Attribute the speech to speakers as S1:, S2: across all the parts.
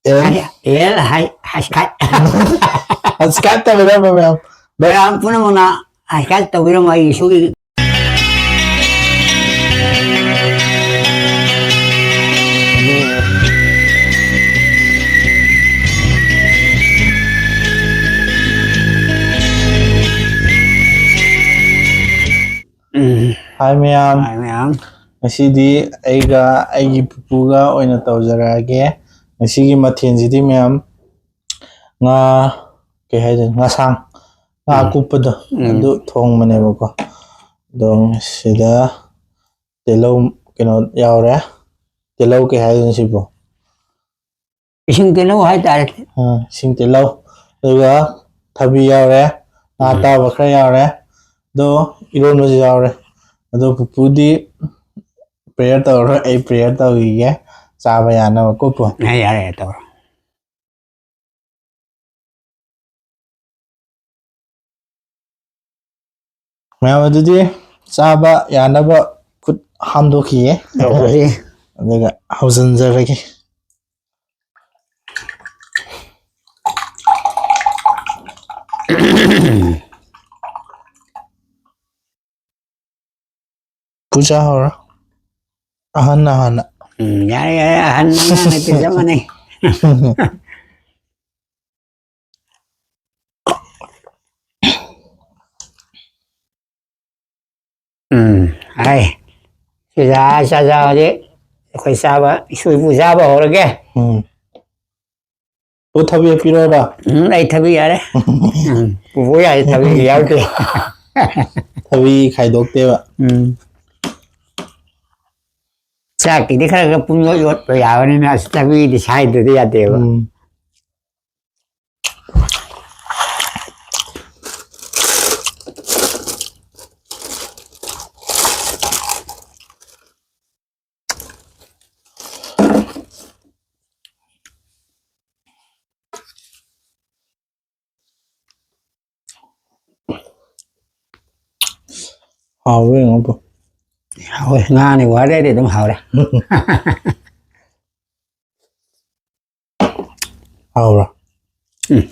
S1: 하시칼.
S2: Haskata birama ma'am.
S1: Kaya po naman na, haskal, tawiro mo ay isugi.
S2: Hi ma'am.
S1: Ay, ma'am.
S2: Ngasidi aiga aigi pupuga oina tawjarage. Ngasigi mathiensidi ma'am nga kay haydin nga sang nga kupado adu thongmanebako. Dong sida telaw kino yaure. Telaw kay haydin sibo.
S1: Isang tilaw, hay tayo.
S2: Sing telaw. Duga thabi yaure. Nga tawa khra yaure. Do iron was yaure. Ado pupudi prayer tawra ay prayer tawiye saba yana ko po.
S1: Ay, ito.
S2: Ma'am adudi saba yana ba kut hamdo kiye.
S1: Okay.
S2: Daga hausan zaragi. Puja hora. Ahana.
S1: Han naman, ito naman eh. Ay, sa di, ako'y saba, isuy po saba, horage.
S2: O thabi piro ba?
S1: Ay, tabi yare. Pupuya, ay tabi yare.
S2: Thabi khaidok te ba.
S1: Sa hindi ka nagpunyo yun, payawan na sa tabi, di side di yate ba.
S2: Hawe nga po.
S1: Ôi, nga này quá đấy để đúng hào đây.
S2: Haura.
S1: Okay.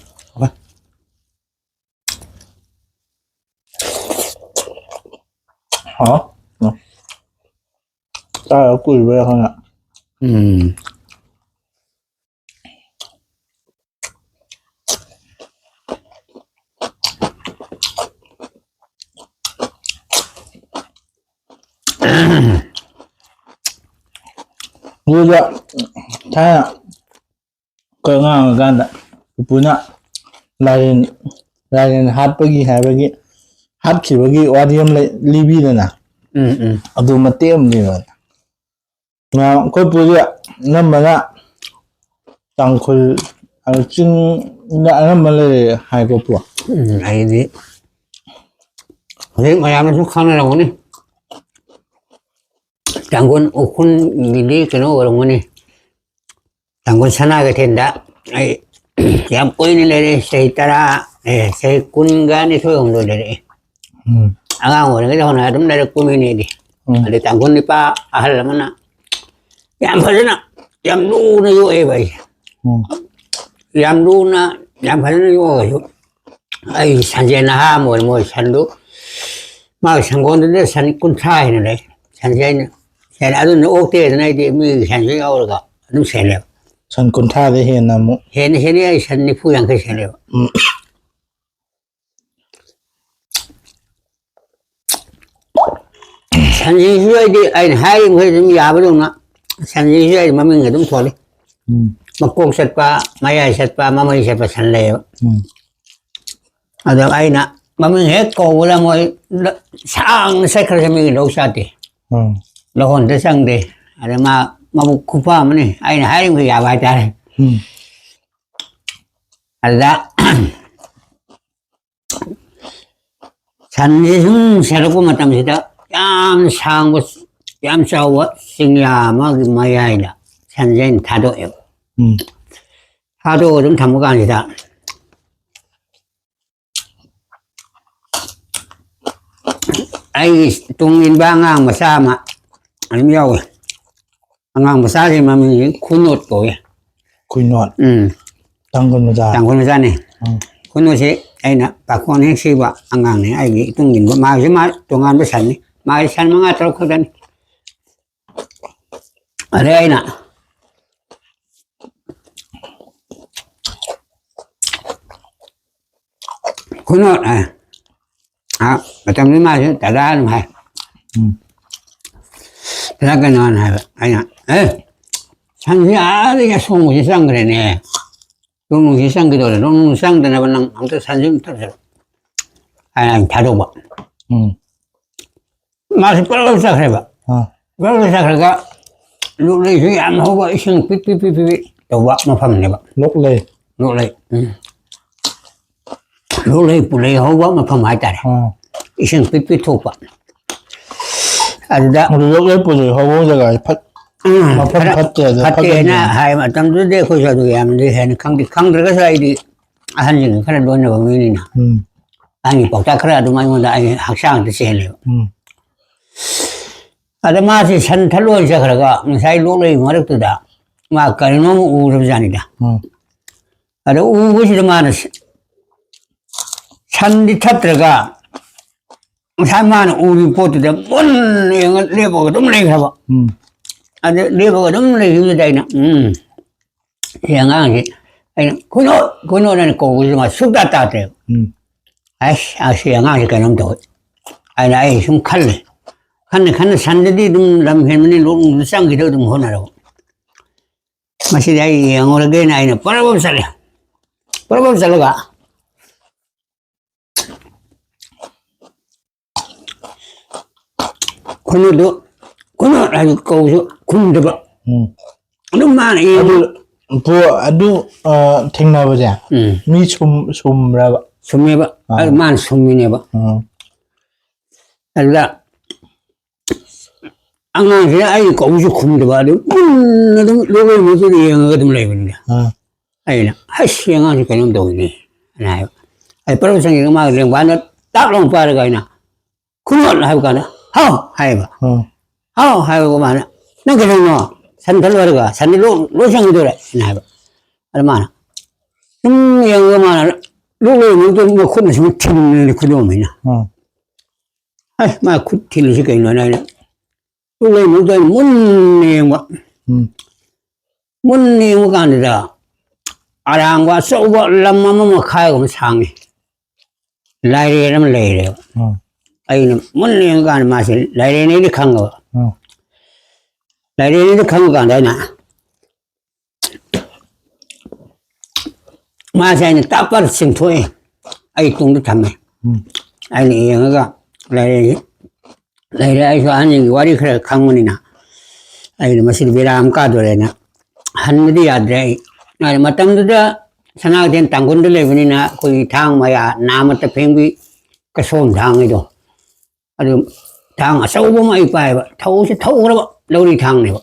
S2: Hả? Ta ở quỳ về không ạ? Vui ạ. Thế ạ. Cơ ngang gan ạ. Punya. Lain hat bagi hai bagi. Hát chỉ bagi audium libi này nè. Adu matiam ni rồi. Mà có bữa ạ. Năm mà nè. Tăng khul. Ở trên đã năm mà lại hai cô bùa.
S1: Hay gì. Thế mà em nó cũng không là đâu nè. Tanggun ukun gini kena orang ni. Tanggun sana ke tenda. Ay, yang poin ni lere saya tara, saya kuningan ni soalnya orang lere. Angang orang kita orang ada mana kumi ni di. Ada tanggun ni pa ahal mana. Yang pasal na, yang lu na yo bay. Yang lu na, yang pasal na yo. Ay, sanjay na ha mo sandu. Mau sanggon ni san kun sai ni le. Sanjay ni. Saya ada nu okey tu naik di mi sanjay awal ka. Nu sanjay.
S2: San kun tha de hen namu.
S1: Hen ay san ni pu yang ke sanjay. Sanjay suai di ay hai mungkin dum ya belum na. Sanjay suai mami ngadum tholi. Makong set pa, maya set pa, mamay set pa sanlay. Ada ay na mami het ko wala mo sang sa kar sa mi lo sa ti. Lohon te sang de. Ada mabukupa man eh. Ay na hai mo ya ba ta. Ada 산지승 새롭고 마땅시다 얌 상고 얌 싸워 생야마 마야이다 산전 다도요 다도 좀 담고 아니다 ai tung in ba ngang mà sa mà anh nhau rồi ngang mà sa thì mà mình khuôn nốt rồi
S2: คุยนวด ตั้งคนมาจาก
S1: ต่างคนมาจ้านี่คนนู้นสิไอ้น่ะปากคนนี้สิว่าอ่างนี่ไอ้ต้องยินว่ามาใช่ไหมตัวงานไปสันนี่มาสันมางาตรกันอะไรไอ้น่ะคนนู้นประจำนี้มาใช่แต่ละหนึ่งให้แต่ละกันนอนให้ไอ้น่ะฉันที่อะไรจะส่งไปสั่งกันเนี่ยลงที่สั่งกี่ตัวเลยลงสั่งแต่ในวันนั้นผมจะสั่งยิ่งเท่าไหร่ไอ้ถ่ายรูปมาสิเปิดสักครั้งบ่เปิดสักครั้งก็ลูกเลยช่วยอ่านเขาว่าอีช่างปิดแต่ว่ามาฟังเนี่ยบ่
S2: ลกเลย
S1: ลูกเลยปุเลยเขาว่ามาฟังหายใจอีช่างปิดถูกป่ะอันนั้น
S2: มันลกเลยปุ่นเลยเขาว่าจะไงพัดมาพัดเจอ
S1: พัดเจนะให้มาทำด้วยคุยกันดูอย่างนี้เห็นครั้งเดียวก็ใช่ดิอันนี้ขนาดโดนแบบนี้นะอันนี้ปกติขนาดดูไม่หมดไอ้หักช่างที่เสียเลยอาตมาสิฉันทะลุใช่ครับก็ไม่ใช่ลูกเลยมาเรื่องตัวด่ามาการน้องอูรบจานี่ด่าแต่อูก็สิมาเนี่ยฉันดิทัดระก็ไม่ใช่มาอูรีโพสต์เดี๋ยวบนเนี่ยเรียกว่าต้องเลี้ยงครับอันนี้เรียกว่าต้องเลี้ยงอยู่ได้นะอย่างงั้นสิไอ้คุณโน่นนี่กูจะมาสุดตาเตะไอ้เสียงงั้นสิกันน้องตัวไอ้ไหนสมคัญเลยขันสันดีดุมลำเห็นมันนี่ลุงสั่งกี่ตัวดุมหัวน่ะเรามาสิได้ยังorang gay na ini para bom salah ka kuno lagi kau kun deba lu mana ini
S2: พวกอดูเทคโนโลยีมีชุมแล้ว
S1: sumi ba man sumi ne ba Allah angang sih ayo kau kun deba lu lu mesti yang ketemu lagi ni ayo na asyik angang sih kan untuk ini nah ayo perlu sangat lemah yang mana tak long pada kau na kuno lah bukan hao hai ba hao hai ba mana nak kena no san terluar ka san lu sang itu lah nah ba ada mana yang mana lu mungkin mau kun masih tim ni kuno mana mah kun tim sih kan no na lu mungkin mun ni bukan dah orang gua coba lama mau kaya gua sangi lari dalam lari ayo mun ni bukan masih lari ni di kanggo lari ni di kanggo kan dah na masih ini tak par sentuh ayo tunggu tamai ayo ni yang agak lari ayo ani wari kira kanggo ni na ayo masih biram kado le na han di adre nah matam tu dah sana dia tanggun dulu ni na koi thang maya nama tu pengbi kesom thang itu aduh thang asal ubu mai pai ba thau si thau lah ba lau di thang ni ba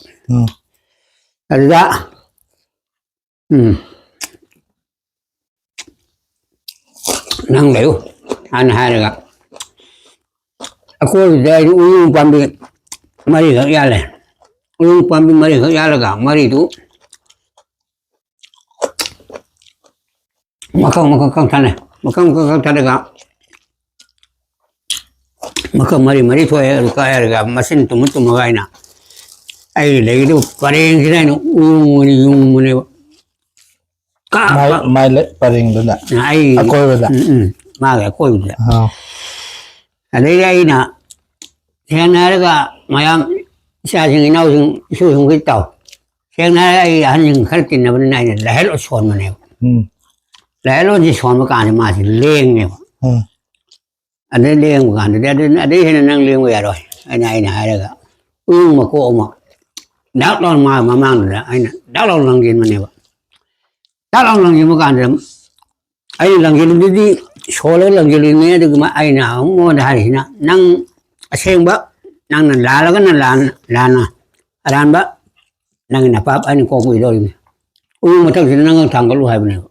S1: ada nang leu an hai lah aku dari uyung pambi mari kerja le uyung pambi mari kerja lah kak mari tu makan tanah makan tanah kak makan mari tu air kak mesin tu magai na air lagi tu paling kita ni uyung ni kak
S2: mai le paling tu dah
S1: air
S2: aku dah
S1: mai aku dah ada na saya nak kak mayam saya sini nau sung kita saya nak air yang kertin apa ni dah hello suan mana lalu di suam bukan masih leng ni, ada leng bukan, ada yang nang leng ya roh, ini ada tak, mak dak lawan mamang dah, dak lawan langgin mana ba, dak lawan langgin bukan ada, ini langgin jadi soal langgin ini ada cuma ini, mau dah hari na, nang asing ba, nang lala kan lana, ba, nang apa ini kau boleh doi, macam sini nang tanggal lu hai benar.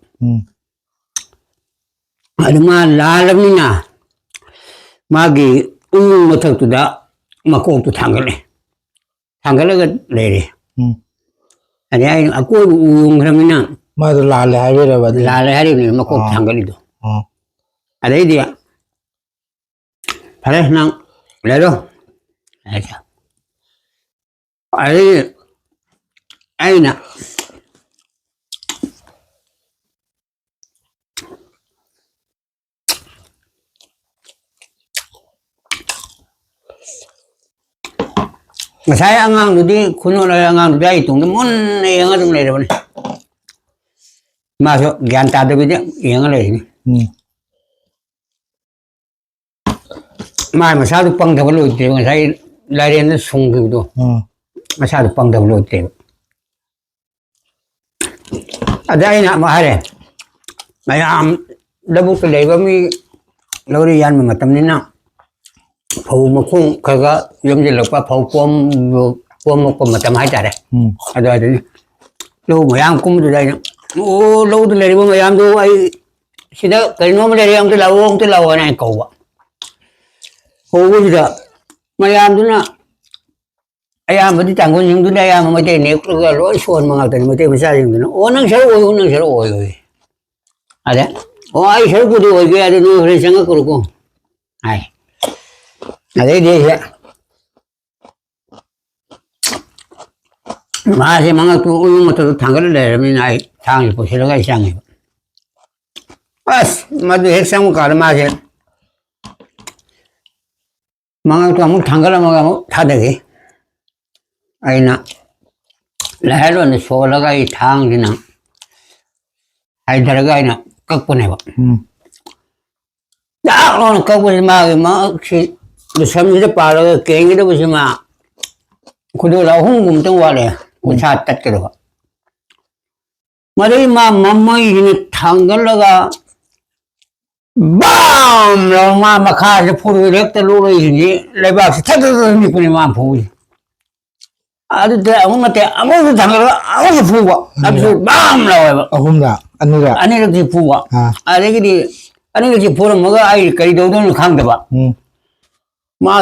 S1: Ada malam ni na, magi matak tu dah, makok tu tanggal ni, tanggal lagi lere. 아니, 아고 그러면은,
S2: 마도 라래 하베라 바디.
S1: 라래 하리니, 먹고 당걸리도. 아래디야. 바래, 난, 레로. 알자. 아이나. Saya angang dudi kuno na angang dudi ay tung mon yang adung le bane masuk ganta de bide yang le ni mai masadu pang da lu te sai lari na sung gi do masadu pang da lu te ada ina ma hare mayam dabu te le ba mi lori yan ma tam ni na phau ma khung kaga yom je lokpa phau pom mo ko matam hai tare ada de lo mayam kum du dai o lo du le bo mayam do ai sida kai no ma le yang te lawo na ko ba ho bu da mayam du na ayam ma di tang ko ning du na ayam ma te ne ko ga lo suan ma ga te ma te ma sa ring du na o nang sero o ada o ai sero bu du o ge ada no re sang ko ko ai Ada dia masih mangat tu ulung atau tanggal le min ai tang po sila ga isang bas madu heksang ka masih mangat tu amu tanggal ma tha de ai na lahalo ne sola ga i thang dina ai dar ga ina kak po ne ba da on kak po ma ki samjhe pala kengi de busima kudu la hungum tang wale ucha tat kero mari ma mammai ni thangal laga bam lo ma makha je puru rek te lu ni le ba se thad ni puni ma phu adu de amate amu thangal amu phu ba absu bam lo
S2: ahumda
S1: ani rek ji phu ba are gi ani rek ji puru maga ai kai do do khang da ba mà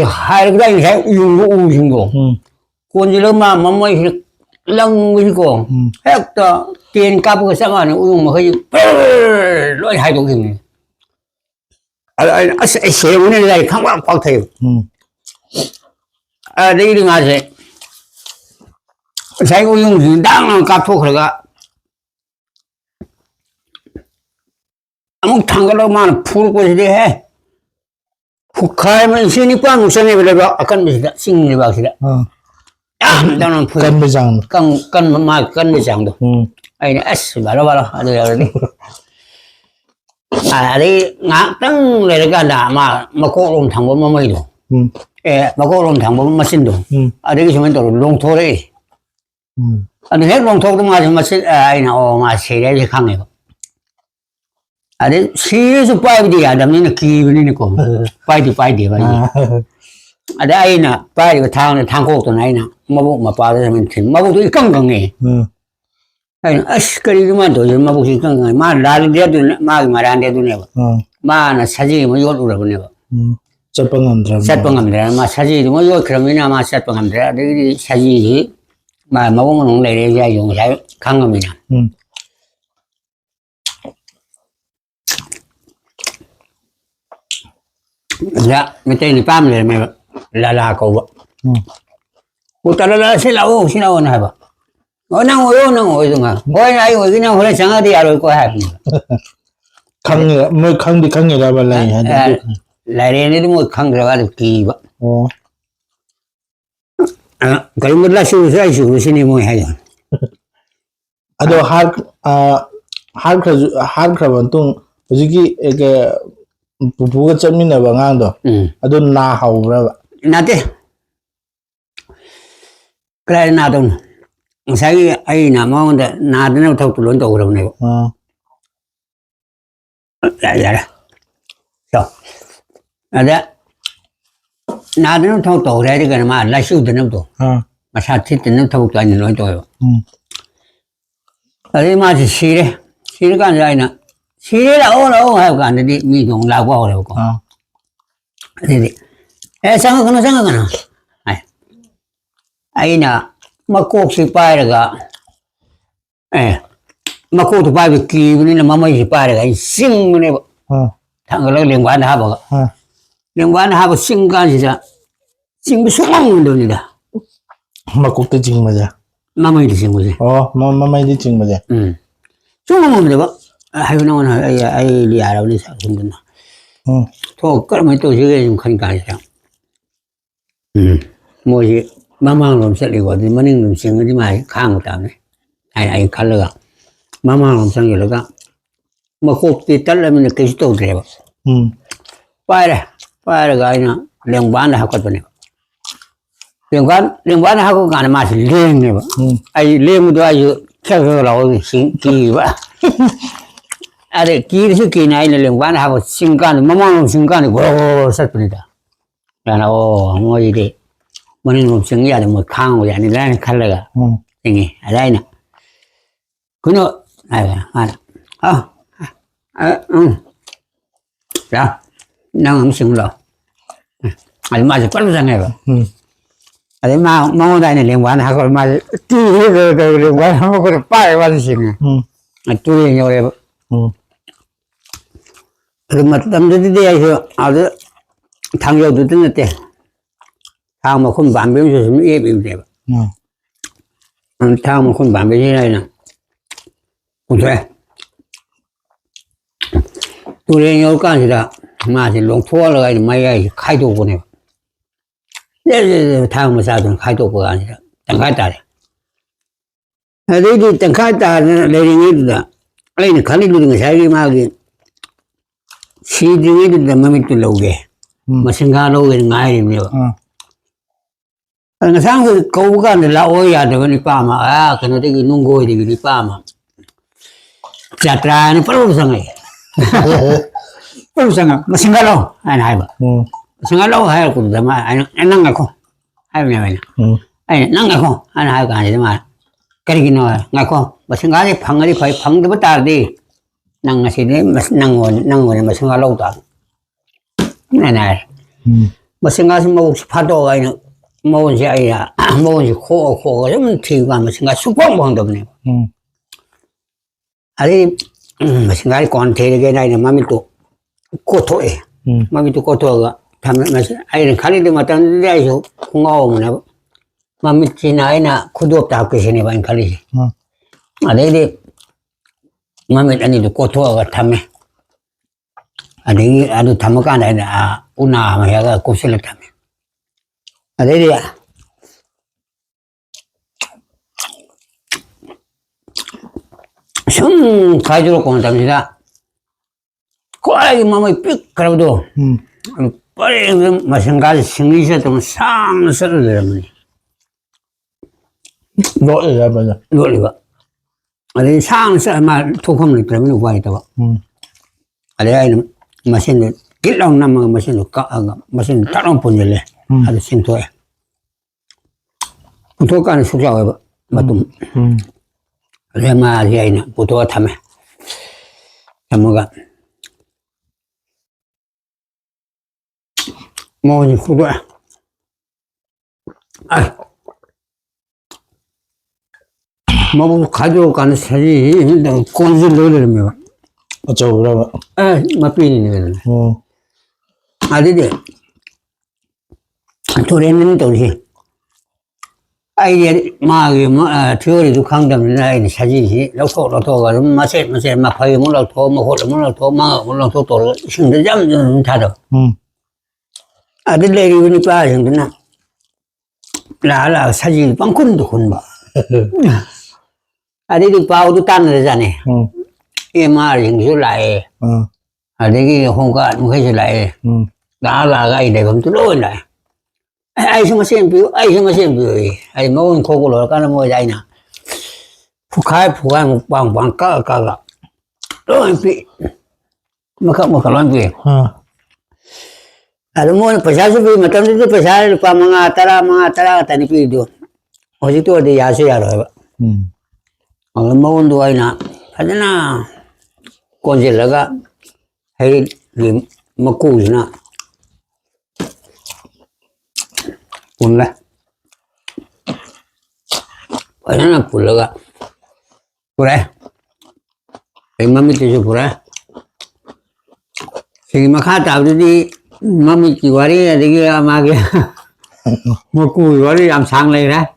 S1: hai cái đây sẽ dùng cái u dùng đồ còn gì đâu mà lăng cái cổ hết tiền cặp cái sang này dùng mà hơi lỗi hai đồ gì sẽ uống này không có thể đây đừng ai sẽ sai cái dùng gì đang làm cặp thuốc rồi cả ông thằng cái đó mà phun cái gì hết Hukai sini pun musuhnya berapa akan bisa sing lebih sila. Dalam
S2: kan bezang.
S1: Kan makan bezang tu. Ini bala ada ni. Ada ngak tang lega dah makolom thang bom mai tu. Makolom thang bom mesin tu. Ada ke cuma tu long thore. Ada hek long thore tu mesin ini masih dia kang ni. Ada serius pai dia ada ni ki ni ko pai di ba ada aina pai ko thang ko to nai na mabu ma pa da min thin mabu tu kang kang ni ai kari ma do ma bu si kang ma la dia du ma ran dia du ne ba ma na saji mo yot u ra ne ba
S2: sat pangam dra
S1: ma saji mo yot kramina ma sat pangam dra de saji ma mabu mo nong le ya yong sai kang ngam na Dạ, mình tên thì Pam này mày là cậu vợ. Cô ta là sẽ lâu này bà. Nó ngồi rồi mà. Ngồi này ngồi cái nào hồi sáng đi rồi có hạt.
S2: khăng đi khăng ra bên này hả?
S1: Lại đây nó ngồi khăng ra được kỳ vợ. Cái một là su xin đi ngồi hay rồi.
S2: Ado har khaban tung hujiki cái pupu ka chami na bangang do ado na haubra ba
S1: na te krai na dong sai ai na ma da na de no thau tu lon to ro ne ya so ada na de no thau to re de ga ma la shu de no to ma sa thi de no thau to ni no to ai ma si re kan sai na Xí là ô hay cả đi mi dùng lao qua rồi con. Đi. Sang cái nó. Ai nè, 막국시 빠이가, 예, 막국도 빠이 기분이나 마마이 빠이가, 이 싱문에, 당근을 랭관 하버가. 랭관 하버 싱간이자, 싱부 수강문 됩니다.
S2: 막국도 지금 맞아.
S1: 마마이도 싱부지.
S2: 마마이도 지금 맞아.
S1: 수강문 되봐. 아이고, 나오나, 아이, 리아라우니 사군나. 또, 그러면 또 저게 좀 하니까 아니야. 뭐지, 마마는 놈 셀리고, 머닝 놈 싱어지 마, 강고 때문에. 아이, 칼러가. 마마는 놈 셀리가, 뭐, 곱디 딸라면 계시 또 그래. 빠이래가 아니나, 랭반을 하거든요. 랭반을 하고 가는 맛이 랭해 봐. 아이, 랭도 아주, 켜서라고, 기봐. 아래, 기르서 기나이는 랭반을 하고, 신간을, 마마는 놈 신간을 고로 살뿐이다. 그러나, 뭐, 이래. 머리는 없으니까, 뭐, 강한 거지 아니라, 칼라가. 생이, 아다이나. 그녀, 자, 나 음식으로. 아주 맛이 빨리상해요. 아주 망오다니는 랭관하고, 맛이, 랭관하고, 그래, 빨리 맛있으네. 뚜리, 요래. 그, 뭐, 남자들이 돼야죠. 아주, 당겨도 듣는데. 다음에 큰 반병이었으면 예비면 돼요. 다음에 큰 반병이라면, 그래. 둘이 열간이라, 맛이 농투하러 가야 마이야, 카이도 보내요. 네, 다음에 사돈 카이도가 아니라, 땅카이다래. 레디 땅카이다는 레딩이다. 아니, 칼리루는 자기 마기, 시딩이다, 맘이 뚫려오게. 뭐, 생각하는 거 아니에요. Ang sang ko bukan la oya de ni pama kena tegi nunggu de ni pama. Jatra ni perlu sangai. Perlu sangai masingalo an hai ba. Masingalo hai ko da ma nang ko. Hai ne ba. Ai nang ko an hai ka ni ma. Kari gi no ngako masingale phangari phai phang de ba tar di. Nang si ni nang masingalo ta. Na. Masingas mo phato ai 뭐지 아이야 뭐지 코가 좀 튀고 하면 생각 숙광 방법네. 아니 생각이 권태게 나이는 마음이 또 고토해. 마음이 또 고토가 담에 아이는 가리도 맞다는 데에서 공화오면 마음이 지나이나 구도 없다 하고 계시네 봐인 가리지. 아니 마음이 아니도 고토가 담에 아니 아주 담아가 아니라 우나 하면 곱슬을 담에. 아들이야. 좀 가지로 공답니다. 꼬라기 몸이 삑 그러고도 빨리 마찬가지 생기셨다면 상 썰어들으면
S2: 노래야 맞아.
S1: 놀리가 아니 상 썰마 토컴을 들으면 누가 있다고 아래에는 마신을 길랑 남은 마신을 마신 다른 분들래 아주 신토해. 부토가는 숙자가 맞도 레마리아이나 부토가 타면 뭐가 뭐니 후도야. 뭐 가져가는 사진 꼰질 노래면
S2: 어쩌고 그러면
S1: 맞비니는 아들이 도래는 도시 아이디 마기 티오리도 강담는 아이디 사진이 로토가 마세 막 파이 몰라 토뭐 호르 몰라 토마 몰라 토토 신들 잠좀 타도 아들들이 우리 빠진구나 라라 사진 빵꾸도 혼봐 아들이 빠우도 따는잖아 이 말이 줄라에 아들이 홍가 누가 줄라에 라라가 이래 그럼 들어올라 ai sama sempi ai mau ko lo kana mo dai na fukai mo bang ka lo pi maka lo pi ada mo pesa su pi matam tu pesa pa mga tara tani pi do hoji to de ya se ya ro ba ang mo ndo ai na adana konjel laga hai maku na 몰라. 하나 불러가. 그래. 백만 밑에서 그래. 저기 막 하다 보더니, 맘이 기와리, 되게 아마게. 먹고, 이와리 ям 상래라.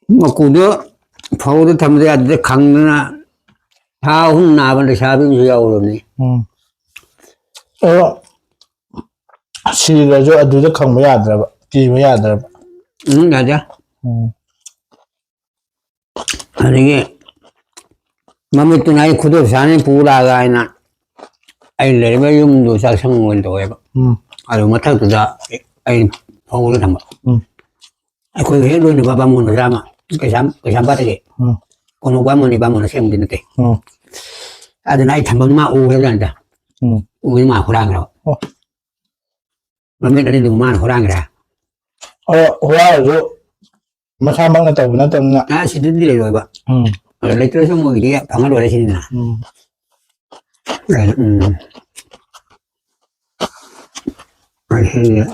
S1: 먹고도, 파우도 담대 아들 강나, 다 혼나버려, 샤빙수야, 오르니.
S2: 시라죠. 아두도 강뭐 야더라. 기뭐 야더라.
S1: 맞아. 아니, 맘이 또 나이 구독산에 부라가, 나, 아이, 레벨 용도 작성원도 해봐. 아유, 못하고 다, 아이, 파우도 담아. 그 해로는 바바문을 담아. 그 잠바닥에. 어느 과문이 바문을 세우면 되는데. 아들 나이 담방만 오해를 한다. 오해만 호랑이라고. 맘이 나리 누구만 호랑이라.
S2: 호랑이죠. 마사망나 따구나 따구나.
S1: 아, 시드들이 해봐. 레트로서 뭐 이게 방을 오래 시리나. 그래,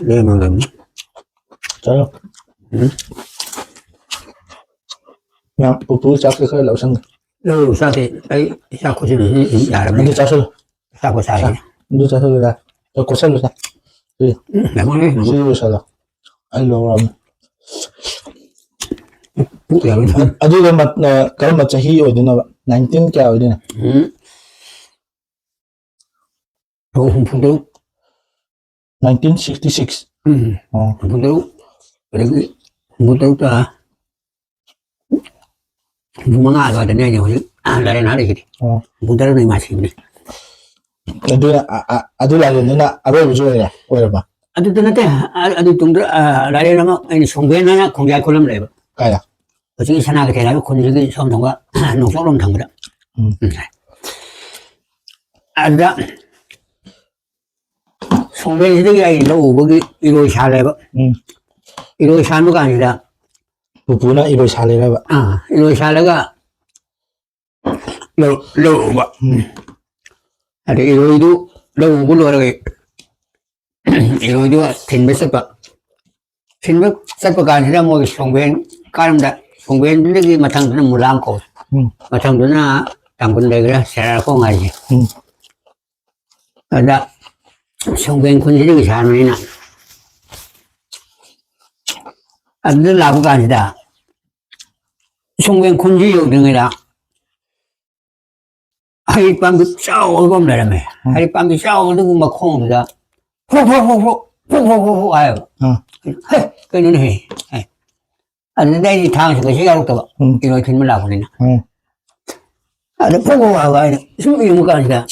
S1: 내 마음.
S2: 저요. 그냥 부부 잡게 그老生.
S1: 너 사태, 아이, 사고시는 야라면.
S2: 근데 자서
S1: 사고 사이.
S2: 너 자서 그래. 저 고살로 사. 네.
S1: 내가
S2: 시로 살아. 알로 그럼.
S1: 뭐야,
S2: 아주가 맞 그런 맞자 히 어디나 19 개 어디나.
S1: 분들,
S2: 1966.
S1: 분들, 그리고, 분들 다, 부모가 알아야 되네, 이제. 나를 나르기. 분들은 마시네.
S2: 아들라고는 아버지 줘야. 왜 봐.
S1: 아주 드는데, 아주 동들, 나래라면, 아니, 송배나 공개할 걸로 해봐.
S2: 가야.
S1: 어떻게 산하게 되나요? 건조기 처음 통과, 농속으로 한 거다. 아니다. 송배 시대가 일로 오버기, 이로 샤래봐. 이로 샤누가 아니라,
S2: 부부나 이로 살래라 봐.
S1: 이로 샤래가, 로 오버. 아니, 이로이도, 로 오버로 하라고 이로이도 텐베스바. 텐베스바가 아니라 뭐, 송배, 까름다. 송배들이 마탕도는 물랑고. 마탕도는 당근대그라 세라고 하지. 그러다, 송배 군시력이 잘하면이나. 아들 나부가 아니다. 송배 군시력 등이라. 하룻밤 싸우고 보면 하룻밤 싸우고 막 콩이다. 호호호호 아유. 그는 해. 아니 내이 당시 시작부터 이런 질문 나오니나. 아니 보고 와가 숨이 못 가니까.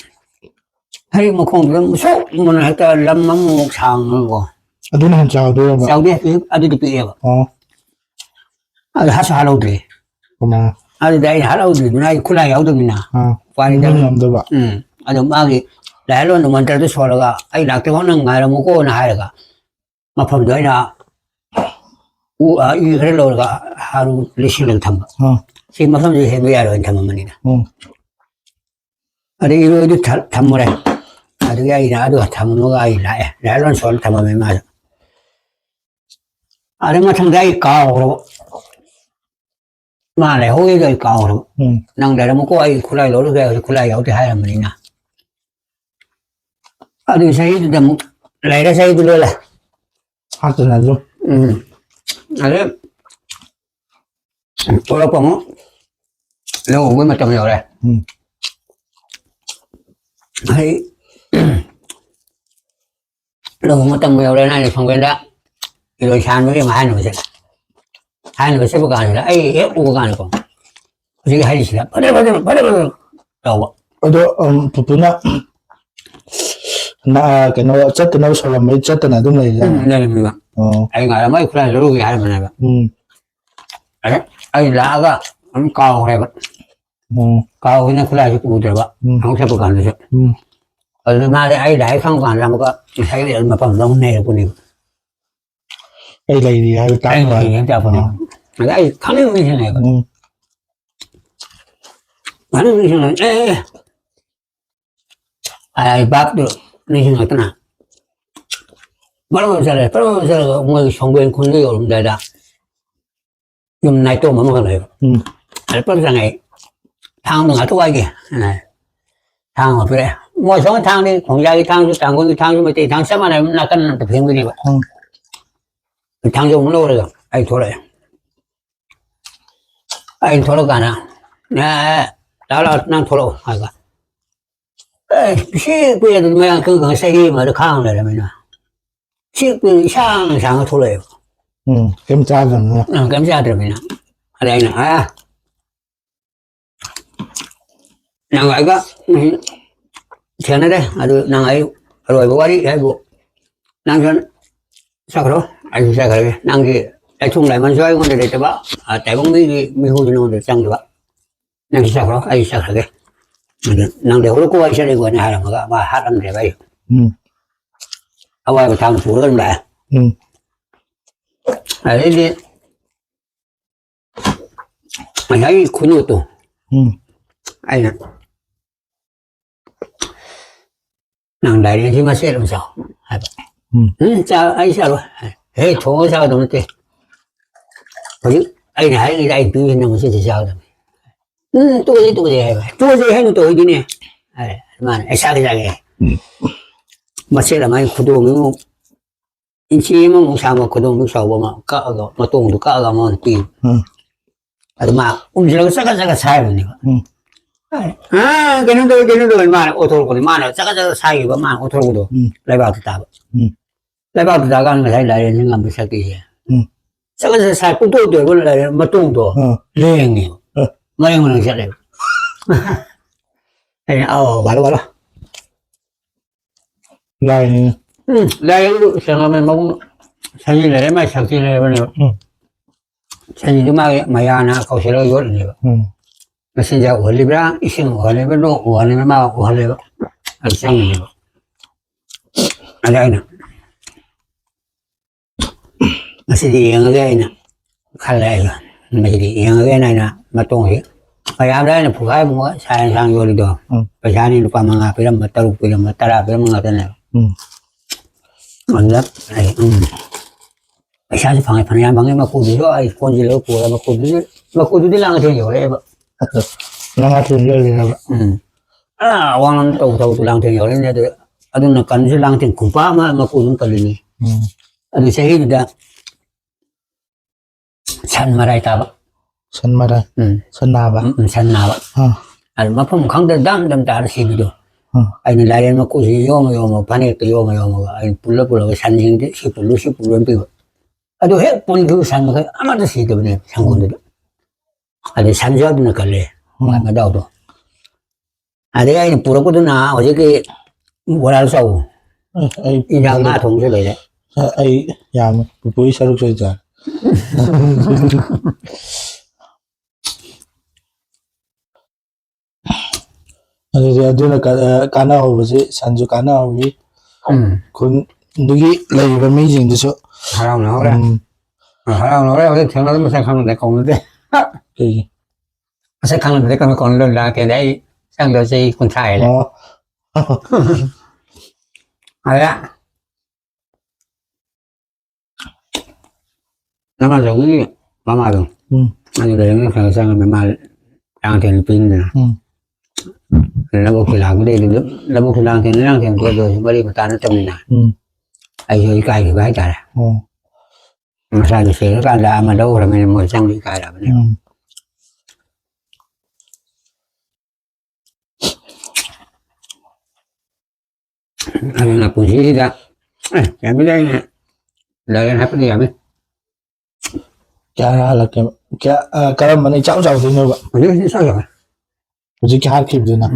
S1: 하리 뭐 콩도 속 문을 했다 람망 상고.
S2: 누나 한 자도 봐.
S1: 싸우게 아들이 비해봐. 아니 하서 하라우들.
S2: 고마.
S1: 아니 내이 하라우들 누나 쿨라이 오더미나.
S2: 관이다. 남도 봐.
S1: 아주 막이 라이론도 먼저도 소라가 아이 낙대원은 말을 먹고 나이가 막 범도이나 이 그럴로가 하루 리시는 탐. 지금 무슨 일 해봐야 탐만이나. 아니 이거도 탐물에 아주 아이나 아주 탐무가 아이나 라이론 소를 탐하면 맞아. 아니 마찬가지 가오로 mà lại hối rồi cầu năng để nó có ai kulai lỗ rồi kulai ở thì hai là mình nè ở đây xây thì đầm lại đã xây tôi là
S2: 하여튼 아주.
S1: à đấy tôi đã còn lâu với mặt trồng nhiều này thấy lâu với mặt trồng nhiều đây này là không quen đó rồi sang với mà hai người sẽ có cái là ấy ép có cái này còn cái hay gì đó bắt đầu đâu
S2: 부부나 나 cái nó chất nó sao làm mấy chất này đúng này.
S1: đây là mình anh ngài mấy cái này rồi cái này mà ấy là cái anh cao hay vậy cao cái này cái này cũng được vậy không sẽ có cái này ở mà ấy đại không còn làm cái thấy là mà phần đông này của mình
S2: cái này thì hay
S1: cái này thì cho phần mà cái khẳng định như thế này khẳng định như thế này ai bác được như thế này thế nào bắt đầu giờ người sống bên con người ở đây đã 좀 나이 또 못 먹어요. 알법상에 당도 가도 가게. 당 없래. 뭐 저건 당이 공작이 당주 당군이 당주 뭐 때 당사만 하면 나가는 또 병들이 봐. 당주 못 먹어요. 아이 돌아요. 아이 돌아가나. 나라 난 돌아. 아이가. 시구에도 뭐야 그거 세계 뭐 강을라면. 시구 상상을 돌아요.
S2: 괜찮아.
S1: 감사드립니다. 아래는 나가가 전에 아주 나가이 rồi bố đi hay bộ năng cho sao đó anh sao cái năng thì đại chung lại mình chơi con để cho bác tại bóng mi hôi nó để sang cho bác năng sao đó anh sao cái năng để hôi cô anh sẽ đi qua nhà là mà hát âm để vậy ông ai mà thằng phụ lên lại đấy đi mà thấy khuyến nghị tụ anh nè nàng đại đến thì mà sẽ làm sao sao ấy sao rồi hey thua sao đâu thế rồi anh này anh đây tự nhiên nó sẽ sao rồi tôi hay tôi đi nè mà anh sao cái mà sẽ làm anh khu đồ mình anh chị mà muốn sao mà khu đồ mình sao mà mà tung được cả mà tiền mà giờ cái sai rồi cái nó đôi mà ô tô của mà nó chắc là sai của mà ô tô của đồ lại vào từ ta cái này lại những làm sao kì chắc là sai cũng tôi được là mà tung đồ liền nhiều mà em mình sẽ đẹp này bảo đó
S2: lại
S1: đây xem mình mong sao như này mà sao như này bây giờ sao như mà na câu sẽ nói rồi nhiều mà xin chào ở Libra, xin ở Libra độ ở Libra mà ở Libra, anh sang nhiều, ở đây nè, mà xin đi ở đây nè, khai lại rồi, mà xin đi ở đây này nè, mà tung hết, bây giờ đây là phụ hai mua, sang vô đi đâu, bây giờ này nó qua mang về làm taruh về làm tara về làm ngắt này, anh này, bây giờ thì phẳng mà cô đi rồi, con gì lâu cô mà cô đi làm cái gì vậy?
S2: nó thường lên là
S1: 왕은 또 랑탱이 어린애들 아주 간지 랑탱 구파만 먹고 좀 떨리니 아주 세기다 산마라이 따바
S2: 산마라 산나바
S1: 산나바 아니 마품 강들 담담 따르 시비도 아니 나이 먹고 요모 반에 또 요모 아니 불러 산행데 시불로 삐고 아주 핵본 그 산마가 아마도 시도네 상군들 아니 산자도 갈래 mà đâu rồi thế anh pura có đứa nào ở cái 뭐라 sao 이 양아 동생이 đấy
S2: ai làm buổi sao lúc chơi chả thì là cả nào vậy sanju cả nào vậy con đôi lấy vào mấy gì đó
S1: 하라고 nói rồi thì nó mới sang không để còn nữa đấy sẽ khăn là còn lên là cái đấy sang đó gì con trai đấy à nó mà giống như mà rồi anh đấy nó phải sang mà đang thiền pin nè là một cái làm cái đây được là một cái làm thiền kia rồi mới đi mà ta nó trong này nè ai chơi cài thì bái trả mà sao thì sẽ nó ra mà đâu là mình mới sang đi cài là vậy anh là phụ sĩ đó em biết đây nè lời anh hấp đi em biết
S2: chả là cái mà này cháu giàu thì như vậy
S1: chứ sao rồi
S2: chứ cái hạt kịp rồi nè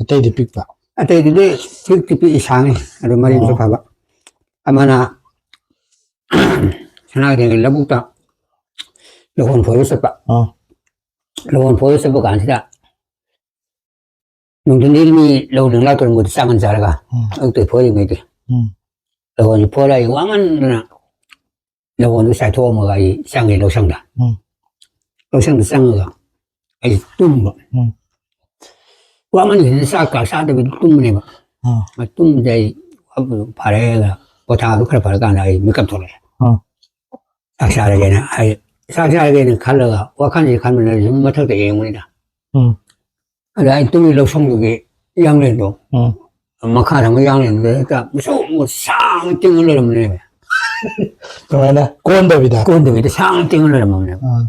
S2: tay thì pick vào
S1: tay thì đi pick pick sáng rồi mà đi cho phải vậy mà na sáng nay thì là bút tao lúc còn phơi sập lúc còn phơi sập cái gì đó nung tin ilmi lâu đừng lao tuần một sang ăn cả ông tuổi phơi người tuổi lâu còn phơi lại quăng ăn nè lâu còn sai thua mà cái sang người lâu sang đã lâu sang được sang rồi cái tum mà quăng ăn thì sa cả sa thì tum này mà tum đây phải là có thằng lúc phải cái này mới cầm thôi này sa ra đây nè hay 사실에는 칼라가 wak한지 가면은 좀 못하게 예문이다.
S2: 음.
S1: 아니 또 이로 성격이 양래도
S2: 음.
S1: 막하라고 양래인데 그러니까 무슨 뭐 상띵을 내면
S2: 그러면은 꼰대비다.
S1: 그런데 상띵을 내면
S2: 어.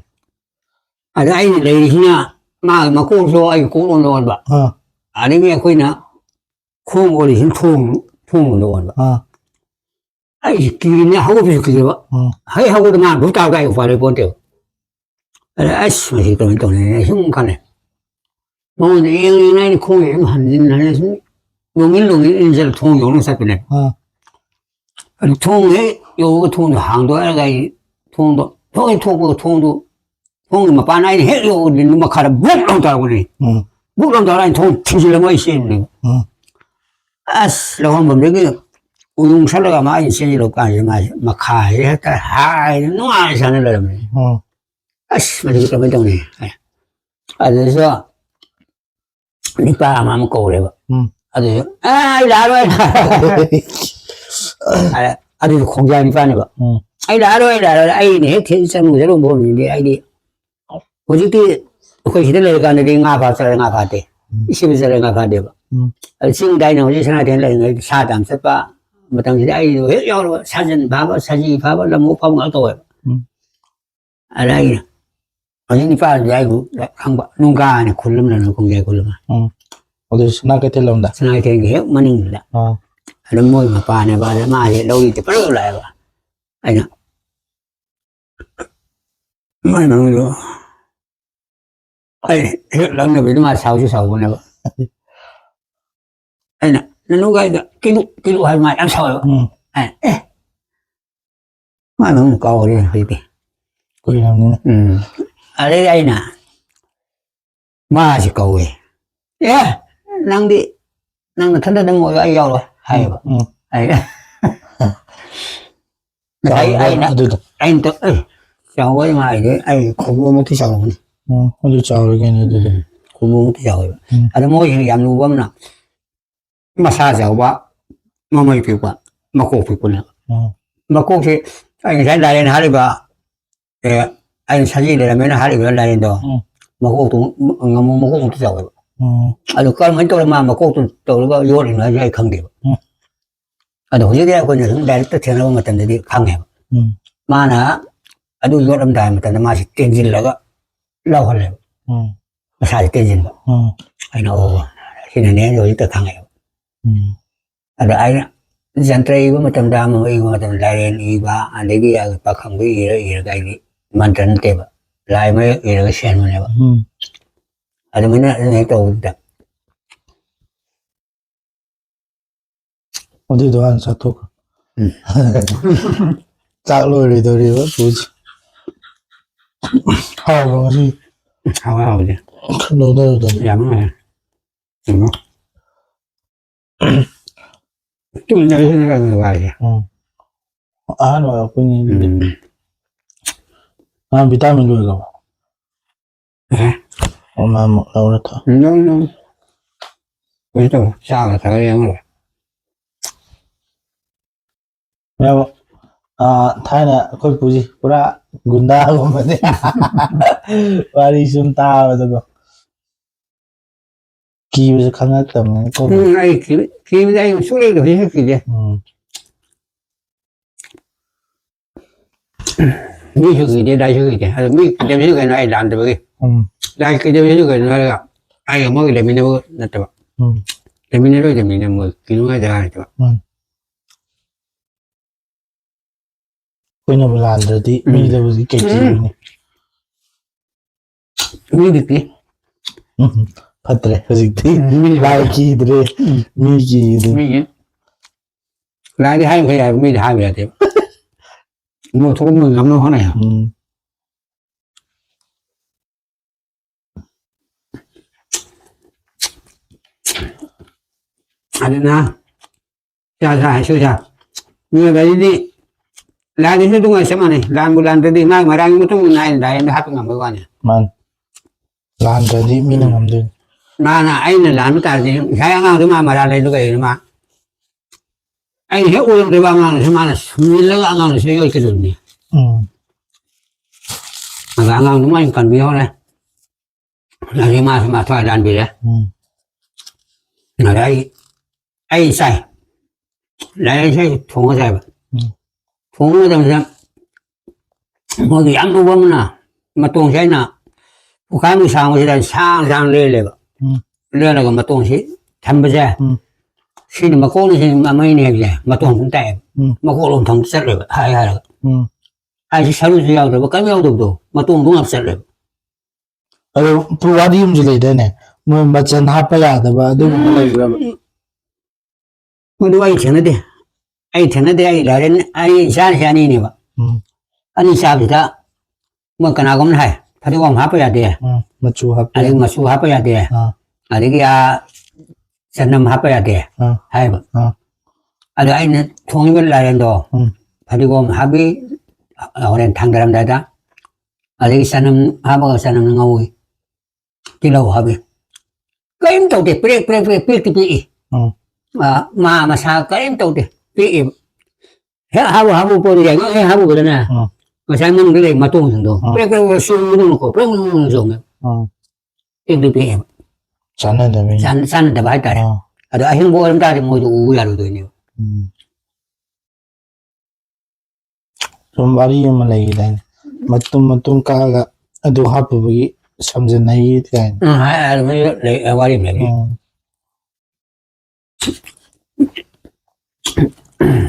S1: 아니 아이는 내리시냐 막 고소 아이 고로 놓은 봐.
S2: 어.
S1: 아니면 거기나 콩고리 흰통을 놓은 봐.
S2: 어.
S1: 아이 기네 하고 비서 그게 봐.
S2: 어.
S1: 하이 하고도 막 루타가 이거 발을 본대요. 아이씨 뭐지 그러면 또 흉가네. 뭐 이나이 콩이 한진하는 농일 인제를 통 요는 사건에.
S2: 어.
S1: 아니 통에 요거 통도 항도 알가 이 통도 통이 통고 통도 통이 막 바나이 해 요거 막 가라 묵랑 달고니.
S2: 응.
S1: 묵랑 달아니 통 튀질러 뭐 있는.
S2: 응.
S1: 아스 로 한번 여기 우용 살러가 많이 세지로 까지 막 가야 했다. 하이 농아 사는 거라면.
S2: 어.
S1: 아스 뭐 이거 좀 정리. 그래서 니빠 마음 먹고 그래 봐.
S2: 응.
S1: 아주 나로 아주 공장이 빠네 봐.
S2: 응.
S1: 나로 아이네天生 그대로 모르는데 아이디 어저께 그 시대를 가는데 nga 봤대. 11살 nga 봤대 봐. 지금 다이는 어제 전화 된다 사담 썼봐. 뭐 당시 아이도 여러 사진 봐봐 사진 봐봐 너무 봐봐 또 해. 알아이나 어제 니빠 아이고 한바 누가 안에 굴름나는 공장에 굴름아.
S2: 응. 어디 신나게 들려온다.
S1: 생각이 되는 게 만입니다. Alam mo, mapana ba na mali, lawi ito, pero wala ba? Ay na. May mga ay, lang na ba, dumasaw siya sa una ba? Ay na, nanugay na, kiluhan mo, ang sawa ba? Ay, may mga mukha ko rin, baby.
S2: Kuya namin.
S1: Ay na, maasi ka uwi. Yeah, nang natanda ng mga ayaw ba? Hay ba? Ay. Ay na. Ay to. Ay. Sao vậy mà ai không mua một cái sao luôn.
S2: Không được chào cái này.
S1: Không mua một cái sao. Ada mau yang làm luôn na. Mà sao sao ba? Mà mấy phiếu ba? Mà cô phiếu quân. Mà cô thì anh sai lại lên hai ba. Anh sai gì để mấy nó hai ba lại lên đó. Mà cô tụng ngắm mà cô không sao vậy. Ada kalau mấy tôi mà cô tôi bao nhiêu thì nó dễ không được. Ada hồi giờ cái này đại tất nhiên là mà tận đi khang hè. Mà na ada dua orang dah macam nama si tenjin laga lau hal le. Masa si tenjin ba. Ai know sini ni rồi kita khang hè. Ada ai jantrai ba macam dah mà ai macam lain iba ada dia pakhang bi ira cái ni mantan te ba. Lai mai ira cái sen mana ba. Ada mana ni tahu dah.
S2: 어디도 안 사토. 짝놀이들이 뭐지? 하우가
S1: 하와 어디?
S2: 큰 노래도
S1: 양말. 좀 내가 봐야.
S2: 아, 너 그니. 아, 비타민 줘가 봐. 엄마 나오랬다.
S1: No. Itu salah saya yang lah.
S2: 야, 타이나 거기 보지, 보라 군다하고 뭐네. 말이 좀 따와서 기입에서 강했다 뭐.
S1: Ai khi đây xuống đây được hết gì vậy? Mấy số gì đây đây số gì vậy? Mấy cái số cái này làm được cái. Đây cái số cái này là ai ở mỗi cái mình đâu là được. Mình đâu thì mình làm một cái nó ra được.
S2: 그냥 별로 안 되지. 미래도 있겠지.
S1: 미리지.
S2: 받더래. 그렇지. 라이키들의 미기들.
S1: 미기. 라이키 하면 그냥 미리 하면 돼. 뭐 조금만 남는 하나야. 아니나. 자, 쉬자. 이거 가지니. Lagi itu nggak sama nih, bulan tadi nggak marang itu naik daya dah tu nggak bawa nih.
S2: Man, lan tadi minum ambil.
S1: Mana, ini lan tadi saya nggak cuma marah itu kayak mah. Ini he ulang di bawah mana, semana, sembilan nggak sih itu nih. ngang đúng anh cần biết thôi này là đi mà thoại đàn bị đấy ở đây ai sai lấy cái thùng cái sai thùng cái làm sao một cái ăn uống nào mà tuồng sai nào cái mình sang cái là sang lên lên là mà tuồng sĩ tham bây giờ khi mà cô này mà mấy này vậy mà tuồng cũng tệ mà cô luôn thằng xét rồi hai rồi ai chỉ sao rồi rồi cái nhau đủ mà tuồng cũng làm xét rồi
S2: puwadi gì lấy đây này mà chân hấp bây giờ đó đúng lấy rồi
S1: mà đôi ai thế này đi ai lại đến ai sáng sáng này vậy anh sao vậy ta mà cái nào cũng hay phải đi hấp bây giờ đi
S2: mà chú hấp
S1: anh mà chú hấp bây giờ đi anh cái sản phẩm hấp bây giờ đi hay vậy anh thông minh lại đến đó phải đi hấp đi ở đây thằng làm đại đó anh cái sản phẩm hấp cái sản phẩm ngồi cái lâu hấp đi cái em tàu thì biết mà sao cái em tàu thì biết hấp bữa đi cái hấp bữa nè mà sao mình cái này mà tuôn thằng đó cái xương nó có cái nó dùng em đi biết
S2: 산은 되면
S1: 산은 다 많이 따래 아도 아형 보름 따리 모두 우야로 되네요
S2: 좀 말이 좀 lấy 맞tum 까가 아도 하부기 삼전나이 된
S1: lấy 와리 메리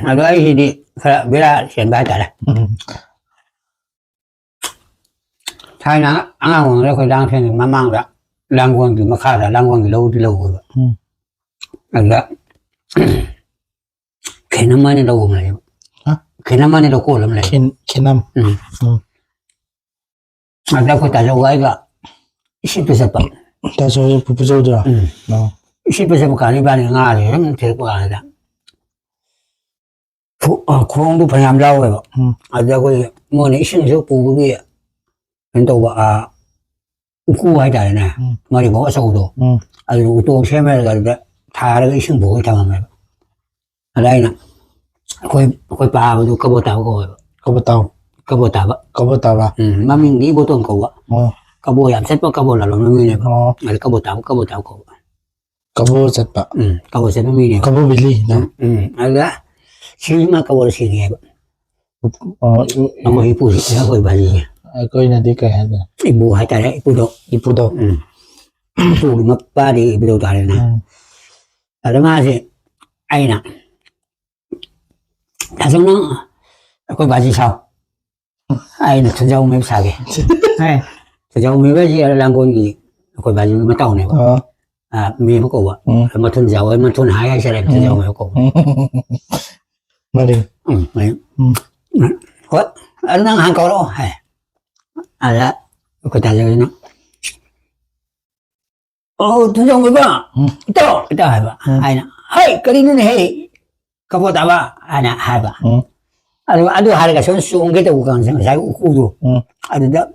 S1: 아도 아이 đi 베라 hiện bài 따래 thay nó ăn hàng nó phải đang thêm mang đó lang quang thì mà khá là lang quang thì lâu rồi là cái năm nay đâu cũng này cái năm nay đâu có lắm này
S2: cái năm
S1: mà đâu có tại sao cái cả ít bây giờ bằng
S2: tại sao bây giờ rồi
S1: ít bây giờ một cái này Nga thì không thể có cái đó không đủ phải làm đâu rồi à đâu có mua này sinh số phụ cái hiện tại bà cú hay đấy nè mà đi bỏ sâu đồ ô tô xe máy là thà cái sinh bố cái thằng này ở đây nè coi bà rồi có bộ tàu rồi có bộ tàu à mà mình đi bộ tuần cầu á có bộ làm sách có bộ là nó mới này mà có bộ tàu cầu
S2: có bộ sách bạ
S1: có bộ sách nó mới này
S2: có bộ bili
S1: ở đó xí mà có bộ là xí nghe nó có ibu nó có bà gì
S2: coi là đi cái gì
S1: ibu hay tại đấy ibu đâu ibu mà ba đi ibu đâu tại này nè ở đó mà gì ai nè ta xong nó coi bà gì sao ai nè thật ra ông em sao kì hay thật ra ông em cái gì làm con gì coi bà gì mà tàu này mi mới cổ mà thôn giàu mà thôn hai hay sao lại thôn giàu mà cổ
S2: mà đi
S1: What? Ano nang hangkaw lo? Hay. Ala. Ko tayo no. Oh, tunjong mo ba? Ito hay ba? Ay na. Hay, kanino ni hey. Kapota ba? Ana, hay ba? Ano hari ka son suong kita bukan sa ukudo. Ano da?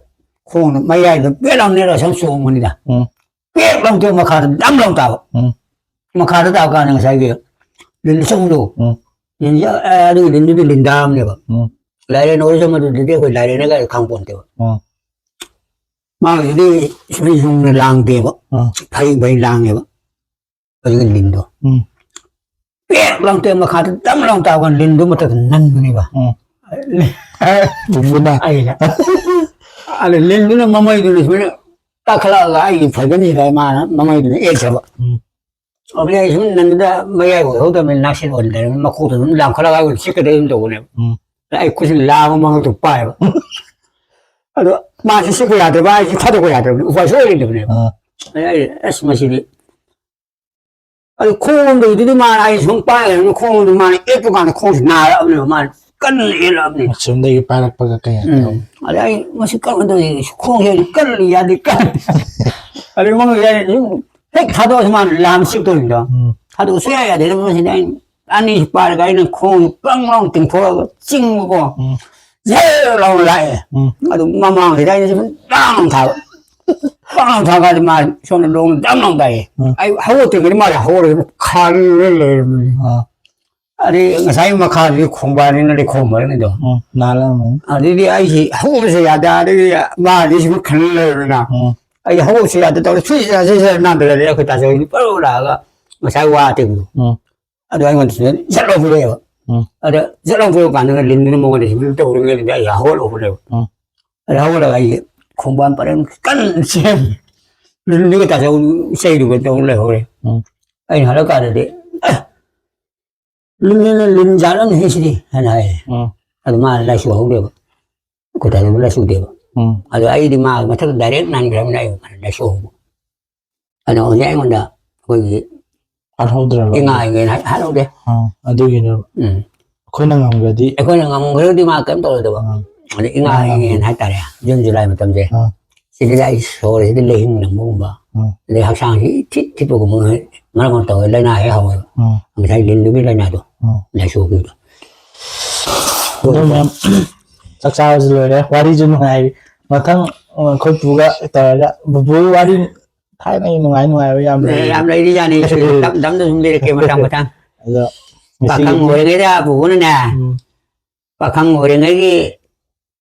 S1: Kung may ay belang nila son suong mo nila. Belang to makara dam lang tao. Makara tao ka nang sa iyo. Lilisong do. Yan ya ano lindam niya ba? lại đây nói cho mà đi đi lại đây nó cái không buồn tiêu mà đi dùng làng tiền thay bay làng này cái linh đó biết làng tiền mà khát đắm làng tao còn linh đó mà thật năn này bà
S2: đúng rồi
S1: ai là linh đó mà mày rồi ta khai là ai phải cái gì vậy mà mày rồi ế sao ở đây chúng năn đó mấy ai của tôi mình nát xin ổn đấy mà khu thì làm khai là ai cũng cái đấy đồ này ai cũng làm mà tụi bay mà chỉ cái gì vậy chỉ thay đổi cái gì phải số lên được này ai mà chỉ đi ai không được thì mà ai không bay nó không được mà ít cái không thì nào nữa mà cân gì lắm này
S2: sớm đây cái bài bạc cái
S1: ở đây mà chỉ cân thôi không hiểu cân gì đi cân ở đây mọi người hết thay đổi mà làm siêu tôi đó thay đổi xe ya để nó thế này anh phải cái nó không căng lòng tình phố chinh过 dễ lòng lại mà thì đây nó đang thảo cái mà cho nó đông đang lòng đầy ai hậu thì cái mà là hậu rồi khăn lên 아니 사이만 가지고 공부하는 데 공부하는데
S2: 나라는
S1: 아니 아이시 하고서 야다 아니 마디 좀 칼러나 아이 하고서 야다 또 수시사서 나들래 그 다서 빨로라가 사이와 되고 아니 아이 원래 잘로 부려요 아니 잘로 부려 가는 거 린는 먹는데 지금 또 그런 게 야 하고로 부려 아니 하고라가 이 공부한 바람 깐지 린는 다서 세이로 또 올래 그래 아니 하러 가는데 린 잘은 해시리 하나에 아주 말 라시고 오래고 그다음에 라시고 되고 아주 아이디 막 맞다 다른 난 그러면 나요 라시고 아니 언제 온다 거기
S2: 알아오더라고
S1: 이게 하루 돼
S2: 아두기는 그는 감가디
S1: 그거는 아무 그래도 막 깜짝 놀라고 아니 이게 했다래 연주라이 맞던데 시대가 소리 들려 있는 거 봐. 내 학생이 티티보고 뭐 말고 또 레나에 하고 잘 린루비 레나도 내 쇼기도
S2: 그러면 짝사우즈를 와리 좀 하이 마탕 거기 부가 따라 부 와리 타이나이 누가이 얌
S1: 얌 레이잖니 담도 좀 이렇게 마탕
S2: 그래서
S1: 박항 모랭이다 부고는 나 박항 모랭이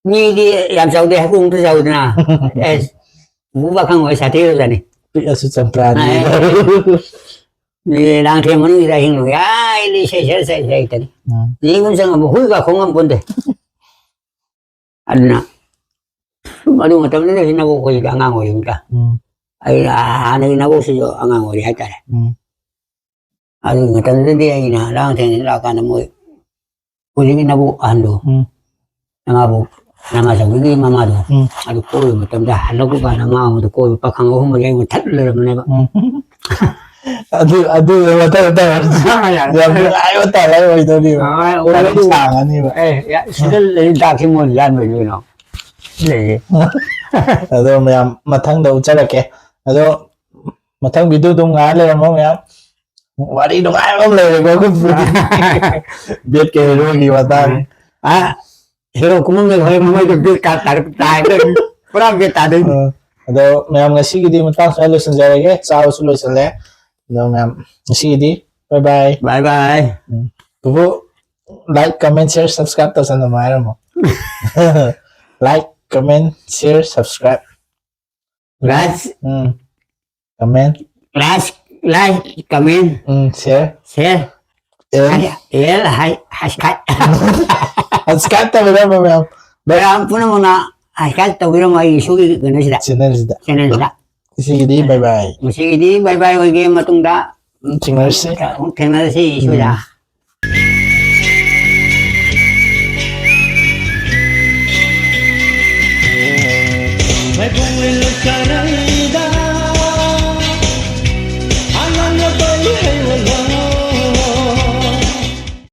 S1: 니디 얌사우데 하고도 자우드나 무박한 거 사태로잖니
S2: 비어스 점프라니
S1: 니 랑테 먹는 게다 힘로 야 일리 세세세 있더니 이 군생은 뭐 후가 공원 본데 안나 말이 뭐 때문에 지나고 거기 안강오니까 아이 안에 나고 있어 안강오리 했잖아 아주 어떤 데이나 랑테 나가는 뭐 거기 나고 안도 나가고 남아서 그게 마마도 아주 꼬리 뭐 때문에 하려고 가나 마음도 꼬리 빡한 거 보면 이거 탈려면 내가
S2: aduh ayo tahu itu dia orang sangat nih
S1: ya sudah lebih tak semua jalan begitu 네.
S2: aduh mày matang đầu chắc là kẻ aduh matang video tung ngái lên không mày và đi đúng ai không lời có biết kể luôn gì mà ta
S1: Hero cũng người hơi mới được biết cả tài được có biết tài được
S2: aduh mày ngasih gini matang saya lu sendiri ke sao sulu sendiri aduh mày ngasih gini bye bye
S1: bye bye
S2: Bố like comment share subscribe tao sana mai mo like comment share subscribe
S1: like
S2: comment
S1: like comment
S2: share
S1: hai hashtag
S2: subscribe tao bây giờ mà mày
S1: berapa pun mana hashtag tahu bila mai isu itu kena sudah channel sudah
S2: isi gini bye bye
S1: masih ini bye bye lagi matung dah
S2: terima kasih
S1: sudah
S3: मैं बोल कर